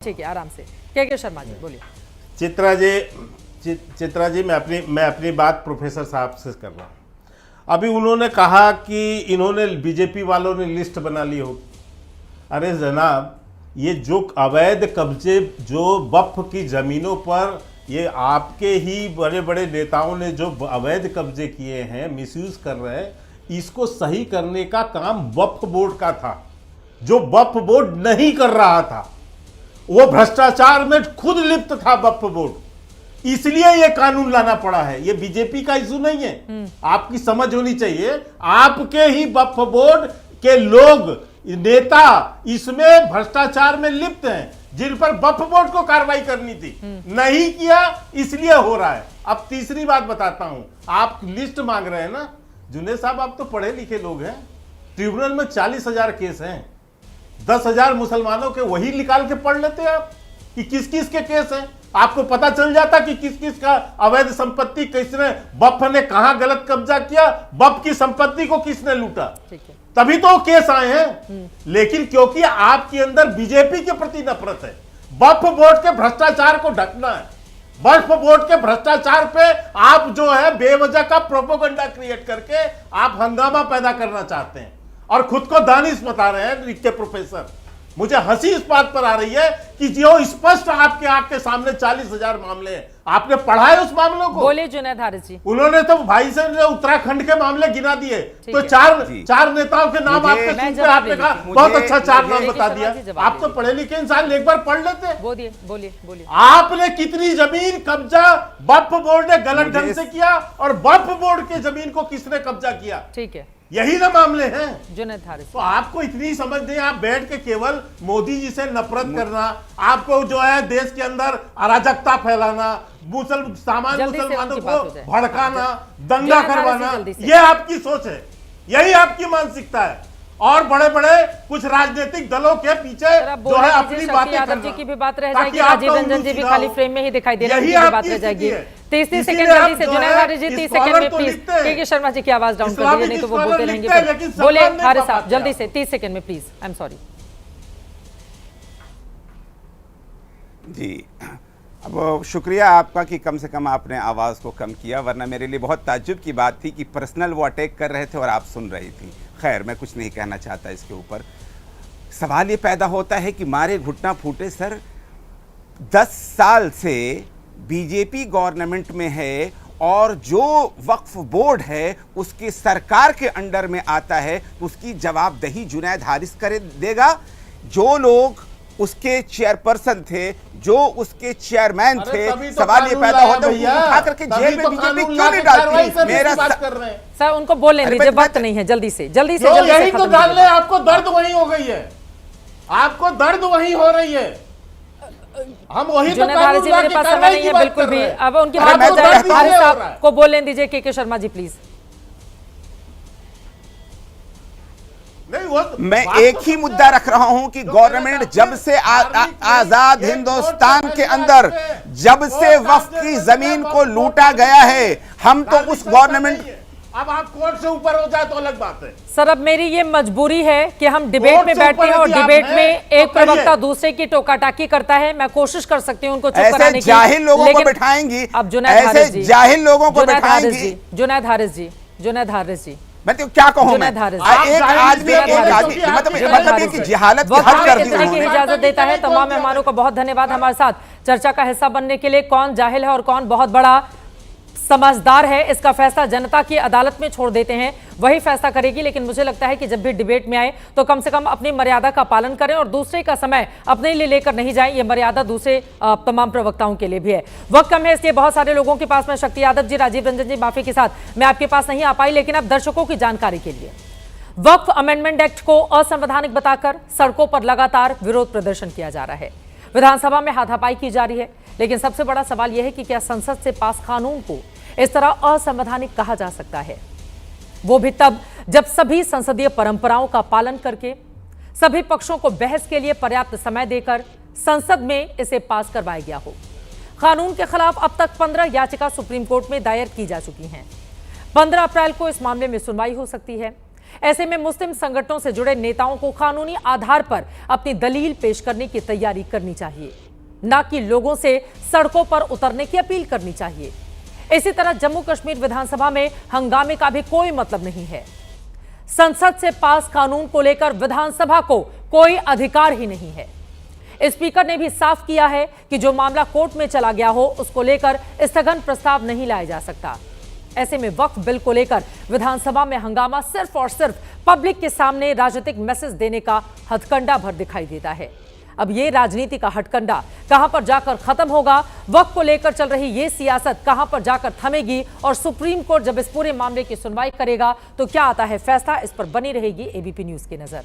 ठीक है, आराम से। के शर्मा जी बोलिए। चित्रा जी मैं अपनी बात प्रोफेसर साहब से कर रहा हूं। अभी उन्होंने कहा कि इन्होंने बीजेपी वालों ने लिस्ट बना ली हो। अरे जनाब, ये जो अवैध कब्जे जो वक्फ की जमीनों पर ये आपके ही बड़े बड़े नेताओं ने जो अवैध कब्जे किए हैं, मिसयूज कर रहे हैं, इसको सही करने का काम वक्फ बोर्ड का था, जो वक्फ बोर्ड नहीं कर रहा था। वो भ्रष्टाचार में खुद लिप्त था वक्फ बोर्ड, इसलिए ये कानून लाना पड़ा है। ये बीजेपी का इशू नहीं है, आपकी समझ होनी चाहिए। आपके ही वक्फ बोर्ड के लोग, नेता इसमें भ्रष्टाचार में लिप्त हैं, जिन पर वक्फ बोर्ड को कार्रवाई करनी थी, नहीं किया, इसलिए हो रहा है। अब तीसरी बात बताता हूं, आप लिस्ट मांग रहे हैं ना जुनेद साहब, आप तो पढ़े लिखे लोग हैं। ट्रिब्यूनल में 40,000 केस हैं, 10,000 मुसलमानों के वही निकाल के पढ़ लेते आप कि किस किस के केस हैं। आपको पता चल जाता कि किस किस का अवैध संपत्ति, किसने, वक्फ ने कहां गलत कब्जा किया, वक्फ की संपत्ति को किसने लूटा, तभी तो केस आए हैं। लेकिन क्योंकि आपके अंदर बीजेपी के प्रति नफरत है, वक्फ बोर्ड के भ्रष्टाचार को ढकना है, वक्फ बोर्ड के भ्रष्टाचार पे आप जो है बेवजह का प्रोपोगंडा क्रिएट करके आप हंगामा पैदा करना चाहते हैं और खुद को दानिश बता रहे हैं के प्रोफेसर। मुझे हंसी इस बात पर आ रही है कि जो स्पष्ट आपके आंख के सामने 40,000 मामले हैं, आपने पढ़ा है उस मामलों को? बोले जुनैद हारिस जी। उन्होंने तो भाई से उत्तराखंड के मामले गिना दिए, तो चार नेताओं के नाम आपके सुन पे आपने कहा बहुत अच्छा 4 नाम बता दिया। आप तो पढ़े लिखे इंसान, एक बार पढ़ लेते। बोलिए। आपने कितनी जमीन कब्जा वक्फ बोर्ड ने गलत ढंग से किया और वक्फ बोर्ड की जमीन को किसने कब्जा किया? ठीक है, यही ना मामले हैं जुनैद हारिस। तो आपको इतनी समझ नहीं, आप बैठ के केवल मोदी जी से नफरत करना, आपको जो है देश के अंदर अराजकता फैलाना, सामान्य मुसलमानों को भड़काना, दंगा करवाना, ये आपकी सोच है, यही आपकी मानसिकता है। और बड़े बड़े कुछ राजनीतिक दलों के पीछे जो है अपनी बातें यादव जी की भी बात रह जाएगी, राजीव रंजन जी भी खाली फ्रेम में ही दिखाई दे रहे हैं, बात रह जाएगी। 30 सेकंड जल्दी से जुनैद हारिस जी, 30 सेकंड में प्लीज। के शर्मा जी की आवाज डाउन कर दीजिए, नहीं तो वो बोलते रहेंगे। बोले हारिस साहब जल्दी से 30 सेकंड में प्लीज। आई एम सॉरी जी। अब शुक्रिया आपका कि कम से कम आपने आवाज़ को कम किया, वरना मेरे लिए बहुत ताज्जुब की बात थी कि पर्सनल वो अटैक कर रहे थे और आप सुन रही थी। खैर, मैं कुछ नहीं कहना चाहता इसके ऊपर। सवाल ये पैदा होता है कि मारे घुटना फूटे सर, 10 साल से बीजेपी गवर्नमेंट में है और जो वक्फ बोर्ड है उसकी सरकार के अंडर में आता है, उसकी जवाबदेही जुनैद हारिस देगा। जो लोग उसके चेयरपर्सन थे, जो उसके चेयरमैन थे, सवाल ये पैदा होता है उठा करके जेल में बीजेपी क्यों नहीं डालती? मेरा सर उनको बोलने दीजिए, वक्त नहीं है, जल्दी से यही तो डाल ले। आपको दर्द वही हो गई है, आपको दर्द वही हो रही है, हम वही तो हारिस जी, मेरे पास समय नहीं है बिल्कुल भी। अब उनकी बात हो जाए, हारिस साहब को बोलने दीजिए। के शर्मा जी प्लीज। मैं एक ही मुद्दा रख रहा हूं कि गवर्नमेंट जब से आजाद हिंदुस्तान के अंदर जब से वक्फ की जमीन को लूटा गया है, हम तो उस गवर्नमेंट, अब आप कोर्ट से ऊपर हो जाए तो अलग बात है। सर अब मेरी ये मजबूरी है कि हम डिबेट में बैठे हैं और डिबेट में एक प्रवक्ता दूसरे की टोकाटाकी करता है। मैं कोशिश कर सकती हूँ उनको चुप कराने की, जाहिल लोगों को बिठाएंगी। अब जुनैद हारिस जी, जाहिल लोगों को बिठाएंगी। जुनैद हारिस जी मैं तो क्या कहूँ, मैं एक आदमी मतलब एक जिहालत की हद कर दी की इजाजत देता है। तमाम मेहमानों का बहुत धन्यवाद हमारे साथ चर्चा का हिस्सा बनने के लिए। कौन जाहिल है और कौन बहुत बड़ा समझदार है, इसका फैसला जनता की अदालत में छोड़ देते हैं, वही फैसला करेगी। लेकिन मुझे लगता है कि जब भी डिबेट में आए तो कम से कम अपनी मर्यादा का पालन करें और दूसरे का समय अपने लिए लेकर नहीं जाएं। ये मर्यादा दूसरे तमाम प्रवक्ताओं के लिए भी है। वक्त कम है इसलिए बहुत सारे लोगों के पास, मैं शक्ति यादव जी, राजीव रंजन जी माफी के साथ मैं आपके पास नहीं आ पाई, लेकिन अब दर्शकों की जानकारी के लिए वक्फ अमेंडमेंट एक्ट को असंवैधानिक बताकर सड़कों पर लगातार विरोध प्रदर्शन किया जा रहा है। विधानसभा में हाथापाई की जा रही है, लेकिन सबसे बड़ा सवाल यह है कि क्या संसद से पास कानून को इस तरह असंवैधानिक कहा जा सकता है, वो भी तब जब सभी संसदीय परंपराओं का पालन करके, सभी पक्षों को बहस के लिए पर्याप्त समय देकर संसद में इसे पास करवाया गया हो। कानून के खिलाफ अब तक 15 याचिका सुप्रीम कोर्ट में दायर की जा चुकी हैं। 15 अप्रैल को इस मामले में सुनवाई हो सकती है, ऐसे में मुस्लिम संगठनों से जुड़े नेताओं को कानूनी आधार पर अपनी दलील पेश करने की तैयारी करनी चाहिए, न कि लोगों से सड़कों पर उतरने की अपील करनी चाहिए। इसी तरह जम्मू कश्मीर विधानसभा में हंगामे का भी कोई मतलब नहीं है। संसद से पास कानून को लेकर विधानसभा को कोई अधिकार ही नहीं है। स्पीकर ने भी साफ किया है कि जो मामला कोर्ट में चला गया हो उसको लेकर स्थगन प्रस्ताव नहीं लाया जा सकता। ऐसे में वक्फ बिल को लेकर विधानसभा में हंगामा सिर्फ और सिर्फ पब्लिक के सामने राजनीतिक मैसेज देने का हथकंडा भर दिखाई देता है। अब ये राजनीति का हथकंडा कहां पर जाकर खत्म होगा, वक्फ को लेकर चल रही ये सियासत कहां पर जाकर थमेगी और सुप्रीम कोर्ट जब इस पूरे मामले की सुनवाई करेगा तो क्या आता है फैसला, इस पर बनी रहेगी एबीपी न्यूज की नजर।